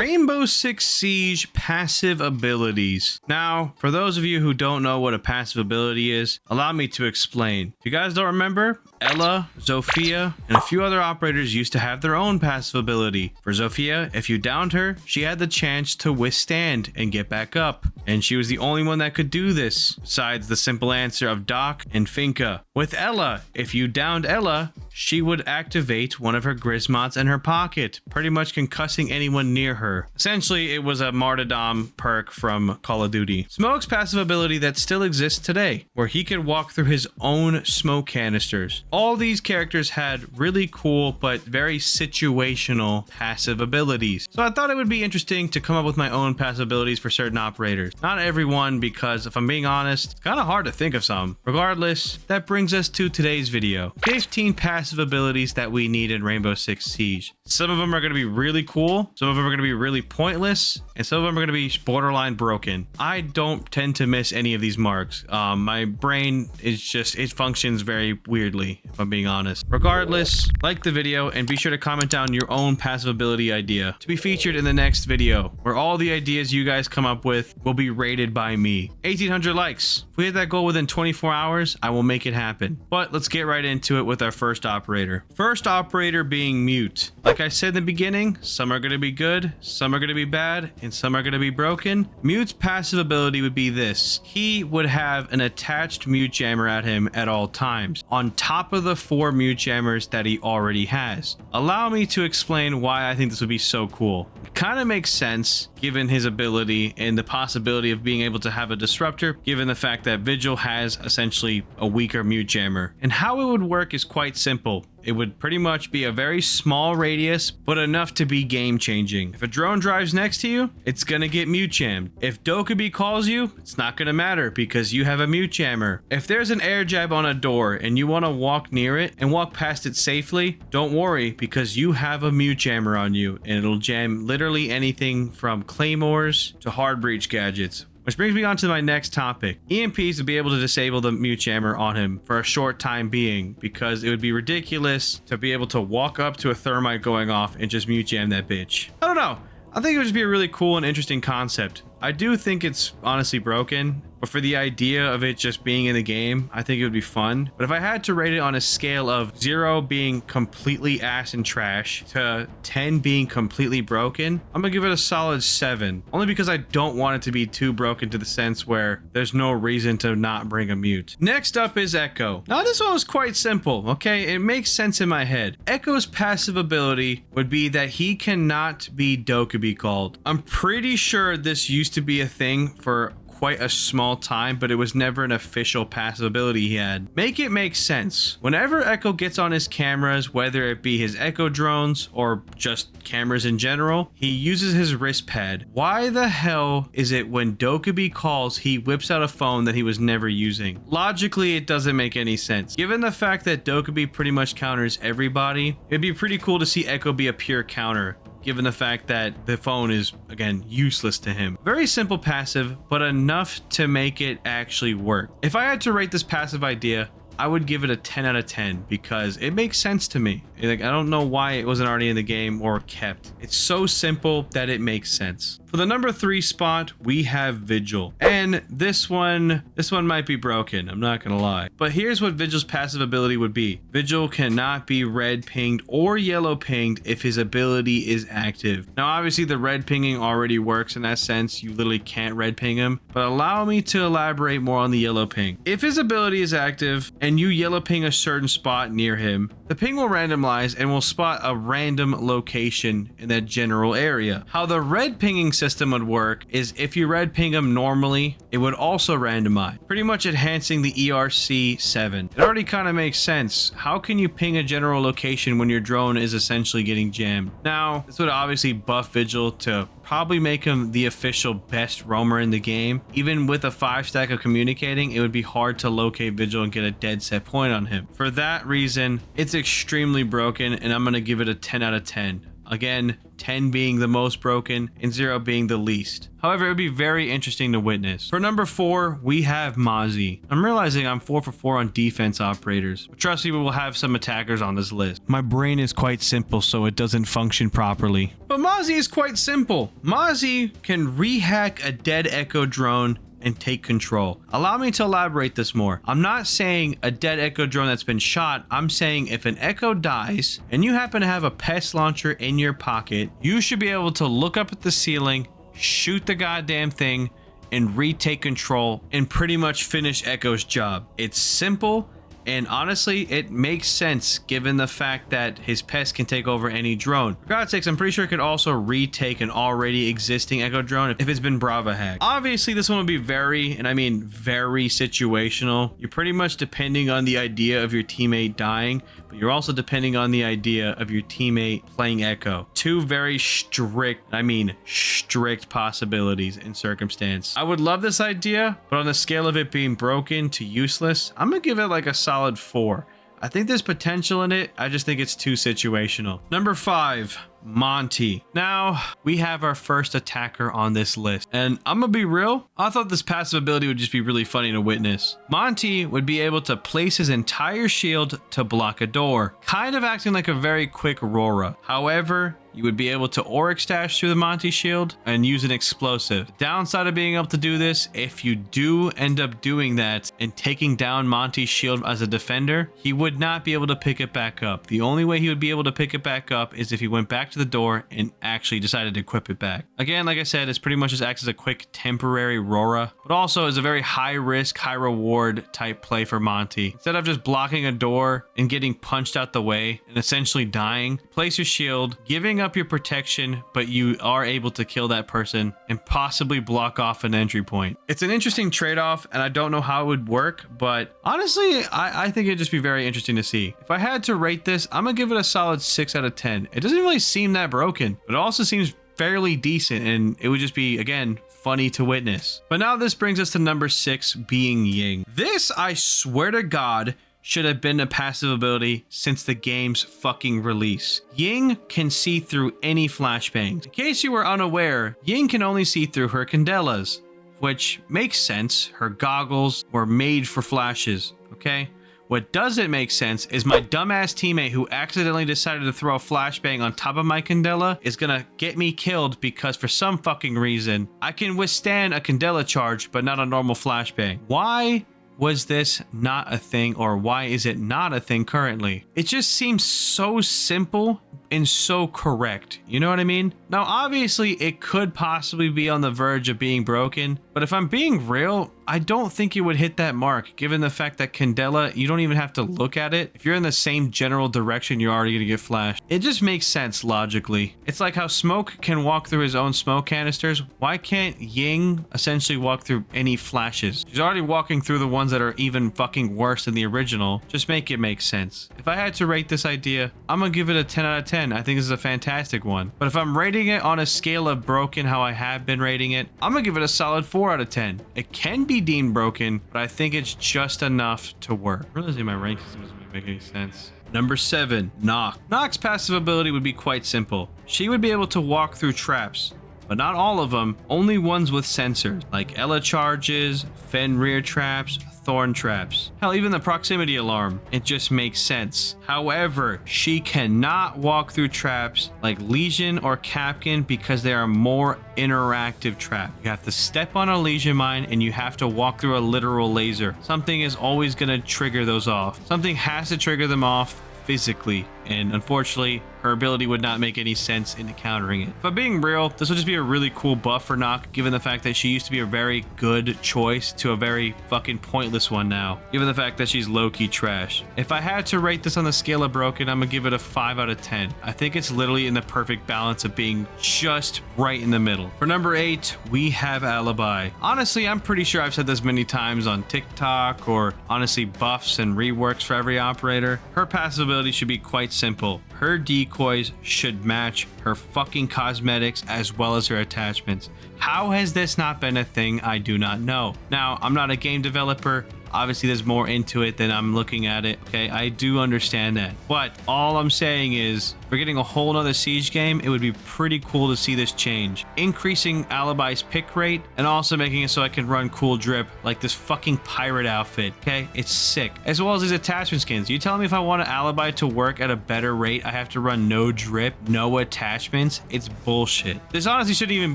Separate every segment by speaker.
Speaker 1: Rainbow Six Siege passive abilities. Now, for those of you who don't know what a passive ability is, allow me to explain. If you guys don't remember, Ella, Zofia, and a few other operators used to have their own passive ability. For Zofia, if you downed her, she had the chance to withstand and get back up. And she was the only one that could do this, besides the simple answer of Doc and Finka. With Ella, if you downed Ella, she would activate one of her Grismots in her pocket, pretty much concussing anyone near her. Essentially, it was a martyrdom perk from Call of Duty. Smoke's passive ability that still exists today, where he could walk through his own smoke canisters. All these characters had really cool but very situational passive abilities. So I thought it would be interesting to come up with my own passive abilities for certain operators. Not everyone, because if I'm being honest, it's kind of hard to think of some. Regardless, that brings us to today's video. 15 passive abilities that we need in Rainbow Six Siege. Some of them are going to be really cool, some of them are going to be really pointless, and some of them are going to be borderline broken. I don't tend to miss any of these marks. My brain is just, it functions very weirdly, if I'm being honest. Regardless, like the video and be sure to comment down your own passive ability idea to be featured in the next video, where all the ideas you guys come up with will be rated by me. 1,800 likes. If we hit that goal within 24 hours, I will make it happen. But let's get right into it with our first operator. First operator being Mute. Like I said in the beginning, some are going to be good, some are going to be bad, and some are going to be broken. Mute's passive ability would be this. He would have an attached mute jammer at him at all times, on top of the 4 mute jammers that he already has. Allow me to explain why I think this would be so cool. It kind of makes sense given his ability and the possibility of being able to have a disruptor, given the fact that Vigil has essentially a weaker mute jammer. And how it would work is quite simple. It would pretty much be a very small radius, but enough to be game changing. If a drone drives next to you, it's gonna get mute jammed. If Dokkaebi calls you, it's not gonna matter because you have a mute jammer. If there's an air jab on a door and you wanna walk near it and walk past it safely, don't worry because you have a mute jammer on you and it'll jam literally anything from claymores to hard breach gadgets. Which brings me on to my next topic. EMPs would be able to disable the mute jammer on him for a short time being, because it would be ridiculous to be able to walk up to a thermite going off and just mute jam that bitch. I don't know. I think it would just be a really cool and interesting concept. I do think it's honestly broken, but for the idea of it just being in the game, I think it would be fun. But if I had to rate it on a scale of 0 being completely ass and trash to 10 being completely broken, I'm gonna give it a solid 7. Only because I don't want it to be too broken to the sense where there's no reason to not bring a mute. Next up is Ekko. Now this one was quite simple, okay? It makes sense in my head. Ekko's passive ability would be that he cannot be Dokkaebi called. I'm pretty sure this used to be a thing for quite a small time, but it was never an official passive ability he had. Make it make sense. Whenever Ekko gets on his cameras, whether it be his Ekko drones or just cameras in general, he uses his wrist pad. Why the hell is it when Dokkaebi calls, he whips out a phone that he was never using? Logically, it doesn't make any sense. Given the fact that Dokkaebi pretty much counters everybody, it'd be pretty cool to see Ekko be a pure counter, given the fact that the phone is, again, useless to him. Very simple passive, but enough to make it actually work. If I had to rate this passive idea, I would give it a 10 out of 10 because it makes sense to me. Like, I don't know why it wasn't already in the game or kept. It's so simple that it makes sense. For the number 3 spot, we have Vigil. And this one might be broken, I'm not gonna lie. But here's what Vigil's passive ability would be. Vigil cannot be red pinged or yellow pinged if his ability is active. Now obviously the red pinging already works in that sense, you literally can't red ping him, but allow me to elaborate more on the yellow ping. If his ability is active and you yellow ping a certain spot near him, the ping will randomize and will spot a random location in that general area. How the red pinging system would work is if you red ping him normally, it would also randomize, pretty much enhancing the ERC7. It already kind of makes sense. How can you ping a general location when your drone is essentially getting jammed? Now, this would obviously buff Vigil to probably make him the official best roamer in the game. Even with a 5 stack of communicating, it would be hard to locate Vigil and get a dead set point on him. For that reason, it's extremely broken and I'm going to give it a 10 out of 10. Again, 10 being the most broken, and 0 being the least. However, it would be very interesting to witness. For number 4, we have Mazi. I'm realizing I'm 4 for 4 on defense operators. But trust me, we will have some attackers on this list. My brain is quite simple, so it doesn't function properly. But Mazi is quite simple. Mazi can rehack a dead Ekko drone and take control. Allow me to elaborate this more. I'm not saying a dead Ekko drone that's been shot. I'm saying if an Ekko dies and you happen to have a pest launcher in your pocket, you should be able to look up at the ceiling, shoot the goddamn thing, and retake control and pretty much finish Ekko's job. It's simple. And honestly, it makes sense given the fact that his pest can take over any drone. For God's sakes, I'm pretty sure it could also retake an already existing Ekko drone if it's been Brava hacked. Obviously, this one will be very, and I mean very situational. You're pretty much depending on the idea of your teammate dying, but you're also depending on the idea of your teammate playing Ekko. Two very strict, I mean strict possibilities in circumstance. I would love this idea, but on the scale of it being broken to useless, I'm gonna give it like a solid 4. I think there's potential in it. I just think it's too situational. Number 5, Monty. Now, we have our first attacker on this list. And I'm gonna be real, I thought this passive ability would just be really funny to witness. Monty would be able to place his entire shield to block a door, kind of acting like a very quick Aurora. However, you would be able to Orex dash through the Monty shield and use an explosive. The downside of being able to do this, if you do end up doing that and taking down Monty's shield as a defender, he would not be able to pick it back up. The only way he would be able to pick it back up is if he went back to the door and actually decided to equip it back. Again, like I said, it's pretty much just acts as a quick temporary Aurora, but also is a very high risk, high reward type play for Monty. Instead of just blocking a door and getting punched out the way and essentially dying, place your shield, giving up your protection, but you are able to kill that person and possibly block off an entry point. It's an interesting trade-off, and I don't know how it would work, but honestly, I think it'd just be very interesting to see. If I had to rate this, I'm gonna give it a solid 6 out of 10. It doesn't really seem that broken, but it also seems fairly decent, and it would just be, again, funny to witness. But now this brings us to number 6, being Ying. This, I swear to God, should have been a passive ability since the game's fucking release. Ying can see through any flashbangs. In case you were unaware, Ying can only see through her candelas, which makes sense. Her goggles were made for flashes, okay? What doesn't make sense is my dumbass teammate who accidentally decided to throw a flashbang on top of my candela is gonna get me killed because for some fucking reason, I can withstand a candela charge, but not a normal flashbang. Why was this not a thing, or why is it not a thing currently? It just seems so simple and so correct. You know what I mean? Now, obviously, it could possibly be on the verge of being broken, but if I'm being real, I don't think it would hit that mark, given the fact that Candela, you don't even have to look at it. If you're in the same general direction, you're already gonna get flashed. It just makes sense logically. It's like how Smoke can walk through his own smoke canisters. Why can't Ying essentially walk through any flashes? She's already walking through the ones that are even fucking worse than the original. Just make it make sense. If I had to rate this idea, I'm gonna give it a 10 out of 10. I think this is a fantastic one. But if I'm rating it on a scale of broken, how I have been rating it, I'm gonna give it a solid 4 out of 10. It can be deemed broken, but I think it's just enough to work. Realizing my rank system doesn't make any sense. Number 7, Nock. Nock's passive ability would be quite simple. She would be able to walk through traps, but not all of them, only ones with sensors, like Ella charges, Fenrir traps, thorn traps. Hell, even the proximity alarm. It just makes sense. However, she cannot walk through traps like Legion or Capkin because they are more interactive traps. You have to step on a Legion mine and you have to walk through a literal laser. Something is always gonna trigger those off. Something has to trigger them off physically, and unfortunately her ability would not make any sense in countering it. If I'm being real, this would just be a really cool buff for Nock, given the fact that she used to be a very good choice to a very fucking pointless one now, given the fact that she's low-key trash. If I had to rate this on the scale of broken, I'm gonna give it a 5 out of 10. I think it's literally in the perfect balance of being just right in the middle. For number 8, we have Alibi. Honestly, I'm pretty sure I've said this many times on TikTok, or honestly buffs and reworks for every operator. Her passive ability should be quite simple. Her decoys should match her fucking cosmetics as well as her attachments. How has this not been a thing? I do not know. Now, I'm not a game developer. Obviously, there's more into it than I'm looking at it. Okay, I do understand that. But all I'm saying is, if we're getting a whole nother Siege game, it would be pretty cool to see this change. Increasing Alibi's pick rate and also making it so I can run cool drip like this fucking pirate outfit. Okay, it's sick. As well as these attachment skins. You telling me if I want an Alibi to work at a better rate, I have to run no drip, no attachments? It's bullshit. This honestly shouldn't even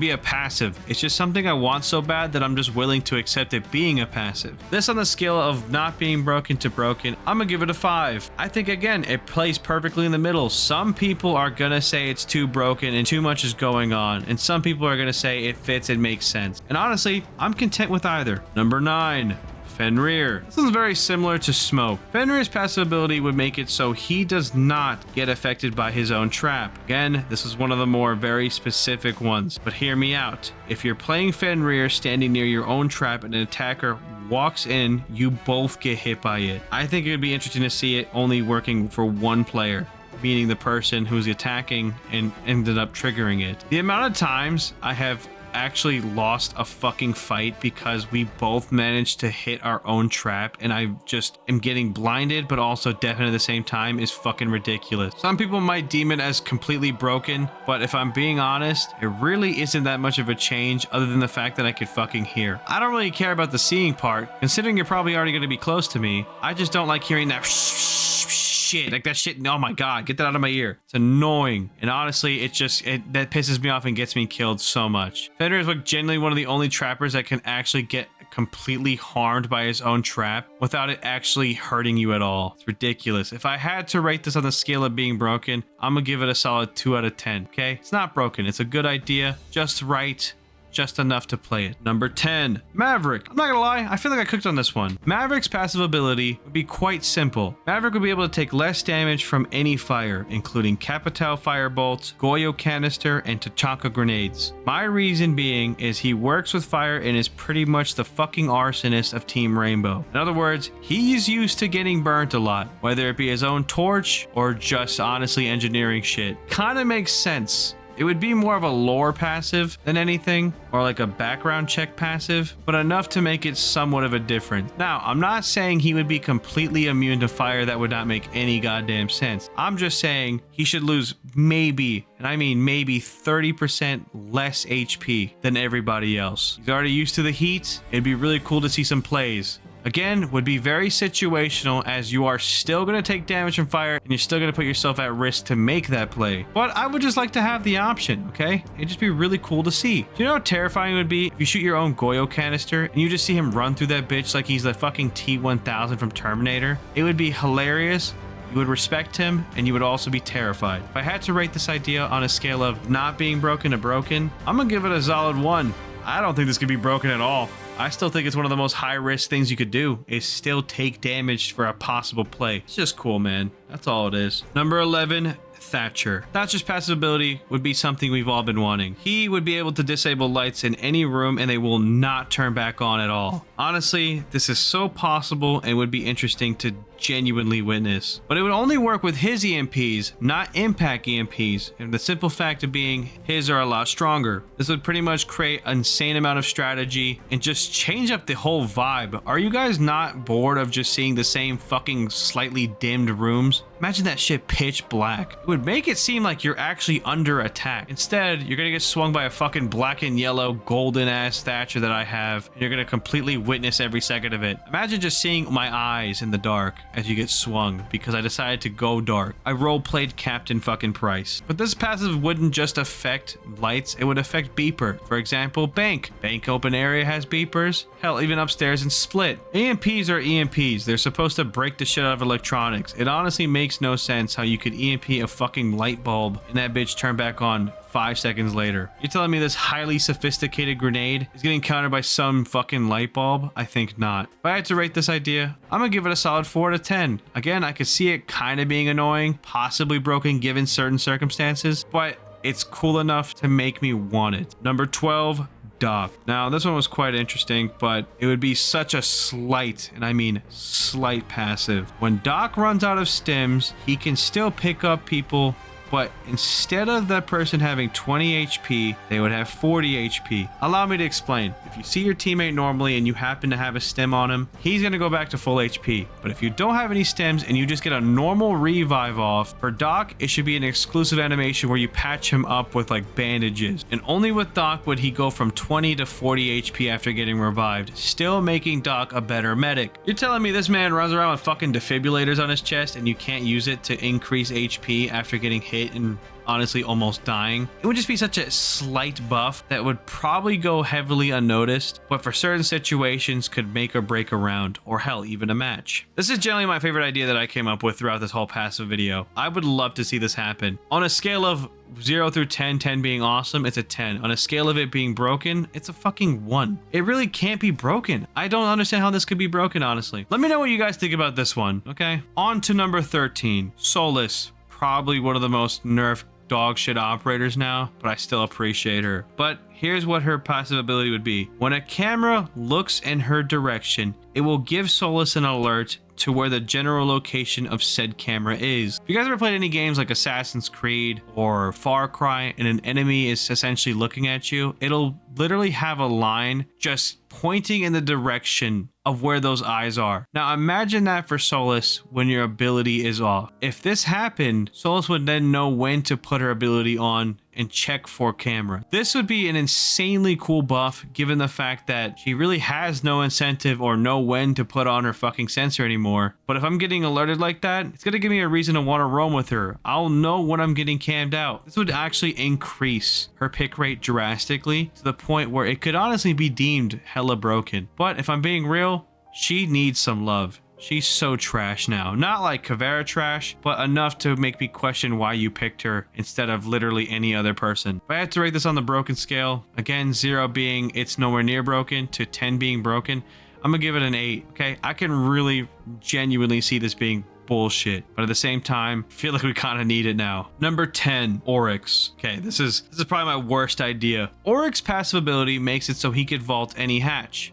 Speaker 1: be a passive. It's just something I want so bad that I'm just willing to accept it being a passive. This on the scale of not being broken to broken, I'm gonna give it a 5. I think again, it plays perfectly in the middle. Some people are gonna say it's too broken and too much is going on, and some people are gonna say it fits and makes sense. And honestly, I'm content with either. Number 9. Fenrir. This is very similar to Smoke. Fenrir's passive ability would make it so he does not get affected by his own trap. Again, this is one of the more very specific ones, but hear me out. If you're playing Fenrir standing near your own trap and an attacker walks in, you both get hit by it. I think it would be interesting to see it only working for one player, meaning the person who's attacking and ended up triggering it. The amount of times I have actually lost a fucking fight because we both managed to hit our own trap and I just am getting blinded but also deafened at the same time is fucking ridiculous. Some people might deem it as completely broken, but if I'm being honest, it really isn't that much of a change other than the fact that I could fucking hear. I don't really care about the seeing part, considering you're probably already going to be close to me. I just don't like hearing that shit, like that shit. Oh my god, get that out of my ear. It's annoying, and honestly that pisses me off and gets me killed so much. Fenrir is like genuinely one of the only trappers that can actually get completely harmed by his own trap without it actually hurting you at all. It's ridiculous. If I had to rate this on the scale of being broken, I'm gonna give it a solid 2 out of 10. Okay, it's not broken, it's a good idea, just right, just enough to play it. Number 10, Maverick. I'm not gonna lie, I feel like I cooked on this one. Maverick's passive ability would be quite simple. Maverick would be able to take less damage from any fire, including Capital Firebolts, Goyo Canister, and Tachanka Grenades. My reason being is he works with fire and is pretty much the fucking arsonist of Team Rainbow. In other words, he's used to getting burnt a lot, whether it be his own torch or just honestly engineering shit. Kinda makes sense. It would be more of a lore passive than anything, or like a background check passive, but enough to make it somewhat of a difference. Now, I'm not saying he would be completely immune to fire. That would not make any goddamn sense. I'm just saying he should lose maybe, and I mean maybe 30% less HP than everybody else. He's already used to the heat. It'd be really cool to see some plays. Again, would be very situational, as you are still going to take damage from fire and you're still going to put yourself at risk to make that play. But I would just like to have the option, okay? It'd just be really cool to see. Do you know how terrifying it would be if you shoot your own Goyo canister and you just see him run through that bitch like he's the fucking T-1000 from Terminator? It would be hilarious. You would respect him, and you would also be terrified. If I had to rate this idea on a scale of not being broken to broken, I'm going to give it a solid 1. I don't think this could be broken at all. I still think it's one of the most high-risk things you could do, is still take damage for a possible play. It's just cool, man. That's all it is. Number 11, Thatcher. Thatcher's passive ability would be something we've all been wanting. He would be able to disable lights in any room and they will not turn back on at all. Honestly, this is so possible and would be interesting to genuinely witness. But it would only work with his EMPs, not impact EMPs, and the simple fact of being his are a lot stronger. This would pretty much create an insane amount of strategy and just change up the whole vibe. Are you guys not bored of just seeing the same fucking slightly dimmed rooms? Imagine that shit pitch black. It would make it seem like you're actually under attack. Instead, you're gonna get swung by a fucking black and yellow golden ass Thatcher that I have, and you're gonna completely witness every second of it. Imagine just seeing my eyes in the dark as you get swung because I decided to go dark. I role-played Captain fucking Price. But this passive wouldn't just affect lights, it would affect beeper. For example, bank. Bank open area has beepers. Hell, even upstairs in Split. EMPs are EMPs. They're supposed to break the shit out of electronics. It honestly makes no sense how you could EMP a fucking light bulb and that bitch turn back on 5 seconds later. You're telling me this highly sophisticated grenade is getting countered by some fucking light bulb? I think not. If I had to rate this idea, I'm gonna give it a solid 4 out of 10. Again, I could see it kind of being annoying, possibly broken given certain circumstances, but it's cool enough to make me want it. Number 12, Doc. Now, this one was quite interesting, but it would be such a slight, and I mean slight passive. When Doc runs out of stims, he can still pick up people but instead of that person having 20 HP, they would have 40 HP. Allow me to explain. If you see your teammate normally and you happen to have a stem on him, he's going to go back to full HP. But if you don't have any stems and you just get a normal revive off, for Doc, it should be an exclusive animation where you patch him up with like bandages. And only with Doc would he go from 20 to 40 HP after getting revived, still making Doc a better medic. You're telling me this man runs around with fucking defibrillators on his chest and you can't use it to increase HP after getting hit and honestly almost dying? It would just be such a slight buff that would probably go heavily unnoticed, but for certain situations could make or break a round, or hell, even a match. This is generally my favorite idea that I came up with throughout this whole passive video. I would love to see this happen. On a scale of 0 through 10, 10 being awesome, it's a 10. On a scale of it being broken, it's a fucking 1. It really can't be broken. I don't understand how this could be broken, honestly. Let me know what you guys think about this one, okay? On to number 13, Soulless. Probably one of the most nerfed dog shit operators now, but I still appreciate her. But here's what her passive ability would be. When a camera looks in her direction, it will give Soulless an alert to where the general location of said camera is. If you guys ever played any games like Assassin's Creed or Far Cry and an enemy is essentially looking at you, it'll literally have a line just pointing in the direction of where those eyes are. Now imagine that for Soulless when your ability is off. If this happened, Soulless would then know when to put her ability on and check for camera. This would be an insanely cool buff given the fact that she really has no incentive or know when to put on her fucking sensor anymore. But if I'm getting alerted like that, it's gonna give me a reason to want to roam with her. I'll know when I'm getting cammed out. This would actually increase her pick rate drastically to the point where it could honestly be deemed hella broken. But if I'm being real, she needs some love. She's so trash now. Not like Kavera trash, but enough to make me question why you picked her instead of literally any other person. If I had to rate this on the broken scale, again, 0 being it's nowhere near broken to 10 being broken, I'm gonna give it an 8. Okay, I can really genuinely see this being bullshit, but at the same time, I feel like we kind of need it now. Number 10, Orex. Okay, this is probably my worst idea. Orex passive ability makes it so he could vault any hatch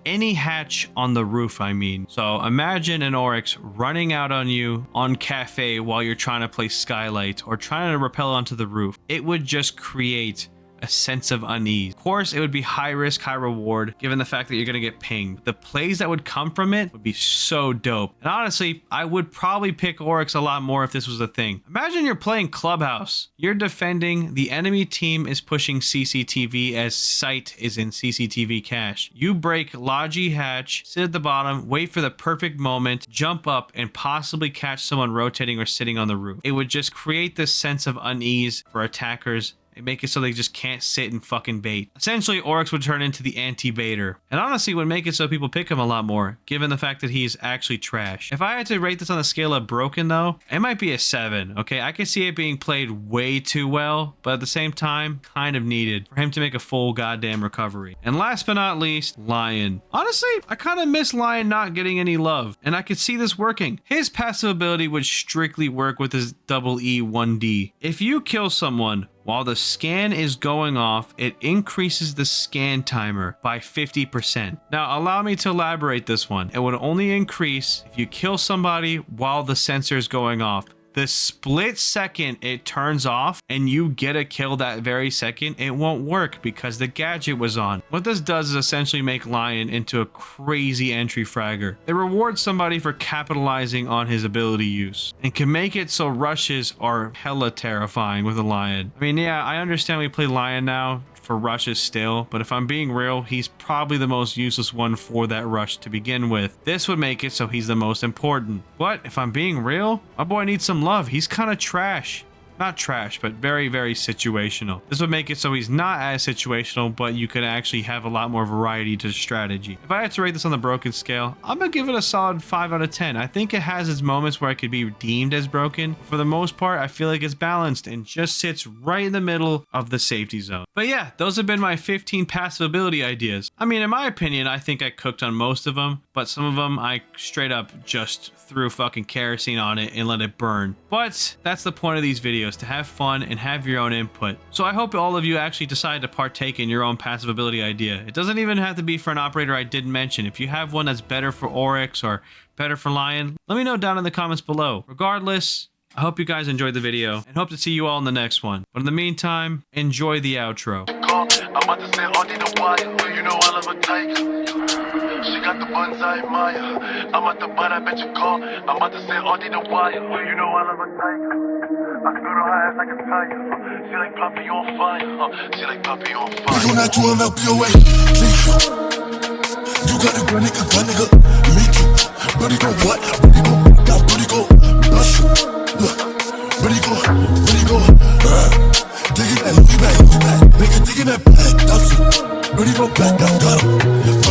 Speaker 1: on the roof, I mean. So imagine an Orex running out on you on cafe while you're trying to play Skylight or trying to rappel onto the roof. It would just create a sense of unease. Of course, it would be high risk, high reward, given the fact that you're going to get pinged. The plays that would come from it would be so dope. And honestly, I would probably pick Orex a lot more if this was a thing. Imagine you're playing Clubhouse. You're defending, the enemy team is pushing CCTV as sight is in CCTV cache. You break Logi hatch, sit at the bottom, wait for the perfect moment, jump up, and possibly catch someone rotating or sitting on the roof. It would just create this sense of unease for attackers. They make it so they just can't sit and fucking bait. Essentially, Orex would turn into the anti-baiter. And honestly, would make it so people pick him a lot more, given the fact that he's actually trash. If I had to rate this on a scale of broken, though, it might be a 7, okay? I could see it being played way too well, but at the same time, kind of needed for him to make a full goddamn recovery. And last but not least, Lion. Honestly, I kind of miss Lion not getting any love, and I could see this working. His passive ability would strictly work with his double E 1D. If you kill someone while the scan is going off, it increases the scan timer by 50%. Now, allow me to elaborate this one. It would only increase if you kill somebody while the sensor is going off. The split second it turns off and you get a kill that very second, it won't work because the gadget was on. What this does is essentially make Lion into a crazy entry fragger. It rewards somebody for capitalizing on his ability use and can make it so rushes are hella terrifying with a Lion. I mean, yeah, I understand we play Lion now for rushes still, but if I'm being real, he's probably the most useless one for that rush to begin with. This would make it so he's the most important. But if I'm being real, my boy needs some love. He's kind of trash. Not trash, but very, very situational. This would make it so he's not as situational, but you could actually have a lot more variety to the strategy. If I had to rate this on the broken scale, I'm gonna give it a solid 5 out of 10. I think it has its moments where it could be deemed as broken. For the most part, I feel like it's balanced and just sits right in the middle of the safety zone. But yeah, those have been my 15 passive ability ideas. I mean, in my opinion, I think I cooked on most of them, but some of them I straight up just threw fucking kerosene on it and let it burn. But that's the point of these videos, to have fun and have your own input. So I hope all of you actually decide to partake in your own passive ability idea. It doesn't even have to be for an operator I didn't mention. If you have one that's better for Orex or better for Lion, let me know down in the comments below. Regardless, I hope you guys enjoyed the video and hope to see you all in the next one. But in the meantime, enjoy the outro.
Speaker 2: I'm about to say all the wire, you know I love a type. She got the buns I admire. I'm at the butt, I bet you call. I'm about to say all the wire, you know I love a type. I can go to her ass like a tire. She like Poppy on fire. She like Poppy on fire.
Speaker 3: We gon' not do enough POA. You got a good nigga, me too. Buddy go what? Buddy go, got buddy go, bless you. Look, buddy go, digging that, nigga digging that back, that's it. Buddy go back, got him.